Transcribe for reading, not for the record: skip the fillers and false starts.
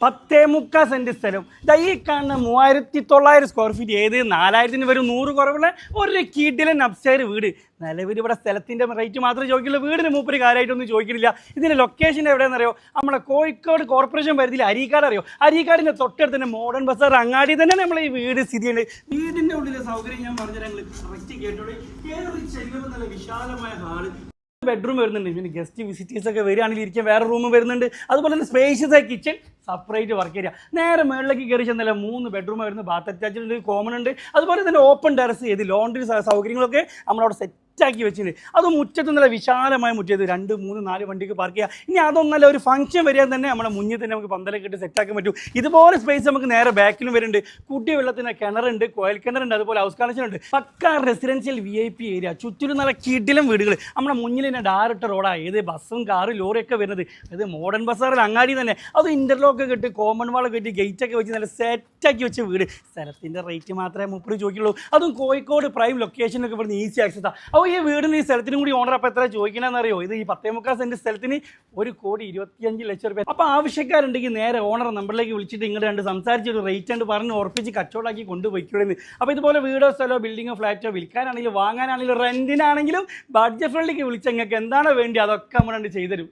10.25 saint സ്ഥലം. ഈ കാണുന്ന 3900 സ്ക്വയർ ഫീറ്റ് ഏത് 4000 വരും 100 കുറവുള്ള ഒരു കിടിലൻ അപ്സ്റ്റെയർ വീട്. നിലവിൽ ഇവിടെ സ്ഥലത്തിൻ്റെ റേറ്റ് മാത്രമേ ചോദിക്കുള്ളൂ. വീടിന് മൂപ്പര് കാര്യമായിട്ടൊന്നും ചോദിക്കുന്നില്ല. ഇതിൻ്റെ ലൊക്കേഷൻ എവിടെയെന്നറിയോ? നമ്മുടെ കോഴിക്കോട് കോർപ്പറേഷൻ പരിധിയിൽ അരീക്കാട് അറിയോ? അരീക്കാടിൻ്റെ തൊട്ടടുത്ത് തന്നെ മോഡേൺ ബസാർ അങ്ങാടി തന്നെ നമ്മൾ ഈ വീട് സ്ഥിതി ചെയ്യുന്നത്. വീടിൻ്റെ ഉള്ളിലെ സൗകര്യം ഞാൻ പറഞ്ഞാൽ ഞങ്ങൾ കറക്റ്റ് കേട്ടോളൂ. ഏതൊരു ചെല്ലുമ്പോൾ നല്ല വിശാലമായ ഹാള്, ബെഡ്റൂം വരുന്നുണ്ട്. പിന്നെ ഗസ്റ്റ് വിസിറ്റേഴ്സ് ഒക്കെ വരികയാണെങ്കിൽ ഇരിക്കാൻ വേറെ റൂം വരുന്നുണ്ട്. അതുപോലെ തന്നെ സ്പേഷ്യസ് ആയ കിച്ചൺ, സെപ്പറേറ്റ് വർക്ക് ഏരിയ. നേരെ മുകളിലേക്ക് കയറി ചെന്നല്ല 3 ബെഡ്റൂം വരുന്നു, ബാത്ത് അറ്റാച്ച്ഡ് ഉണ്ട്, കോമൺ ഉണ്ട്. അതുപോലെ തന്നെ ഓപ്പൺ ടെറസ് ചെയ്ത് ലോണ്ടറി സൗകര്യങ്ങളൊക്കെ നമ്മളവിടെ സെറ്റാക്കി വെച്ചിട്ടുണ്ട്. അത് മുറ്റത്ത് നല്ല വിശാലമായ മുറ്റത്ത് 2, 3, 4 വണ്ടിക്ക് പാർക്ക് ചെയ്യാം. ഇനി അതൊന്നല്ല, ഒരു ഫംഗ്ഷൻ വരിക തന്നെ നമ്മുടെ മുന്നിൽ തന്നെ നമുക്ക് പന്തലൊക്കെ ഇട്ട് സെറ്റാക്കാൻ പറ്റും. ഇതുപോലെ സ്പേസ് നമുക്ക് നേരെ ബാക്കിലും വരുന്നുണ്ട്. കുട്ടിയ വെള്ളത്തിന് കിണറുണ്ട്, കോയൽ കിണറുണ്ട്, അതുപോലെ ഹൗസ് കണക്ഷൻ ഉണ്ട്. പക്ക റെസിഡൻഷ്യൽ VIP ഏരിയ, ചുറ്റിലും നല്ല കിടിലം വീടുകൾ. നമ്മുടെ മുന്നിൽ തന്നെ ഡയറക്റ്റ് റോഡാണ്. ഏത് ബസ്സും കാറ് ലോറിയൊക്കെ വരുന്നത് അത് മോഡേൺ ബസാറിൽ അങ്ങാടി തന്നെ. അത് ഇന്റർലോക്ക് കെട്ടി കോമൺ വാളൊക്കെ കെട്ടി ഗേറ്റൊക്കെ വെച്ച് നല്ല സെറ്റാക്കി വെച്ച വീട്. സ്ഥലത്തിൻ്റെ റേറ്റ് മാത്രമേ 30 ചോദിക്കുള്ളൂ. അതും കോഴിക്കോട് പ്രൈം ലൊക്കേഷനൊക്കെ ഇവിടുന്ന് ഈസി ആക്സസാണ്. അപ്പോൾ ഈ വീടിന് ഈ സ്ഥലത്തിനും കൂടി ഓണർ അപ്പോൾ എത്ര ചോദിക്കണമെന്നറിയോ? ഇത് ഈ 10.25 സെന്റ് സ്ഥലത്തിന് 1,25,00,000 രൂപ. അപ്പോൾ ആവശ്യക്കാരുണ്ടെങ്കിൽ നേരെ ഓണർ നമ്പറിലേക്ക് വിളിച്ചിട്ട് ഇങ്ങോട്ട് കണ്ട് സംസാരിച്ച് ഒരു റേറ്റ് ഉണ്ട് പറഞ്ഞ് ഉറപ്പിച്ച് കച്ചവടമാക്കി കൊണ്ടുപോയിക്കൂടെന്ന്. അപ്പോൾ ഇതുപോലെ വീടോ സ്ഥലമോ ബിൽഡിങ്ങോ ഫ്ലാറ്റോ വിൽക്കാനാണെങ്കിലും വാങ്ങാനാണെങ്കിലും റെൻറ്റിനാണെങ്കിലും ബഡ്ജറ്റ് ഫ്രണ്ട്ലിക്ക് വിളിച്ച് നിങ്ങൾക്ക് എന്താണോ വേണ്ടി അതൊക്കെ നമ്മൾ ചെയ്തുതരും.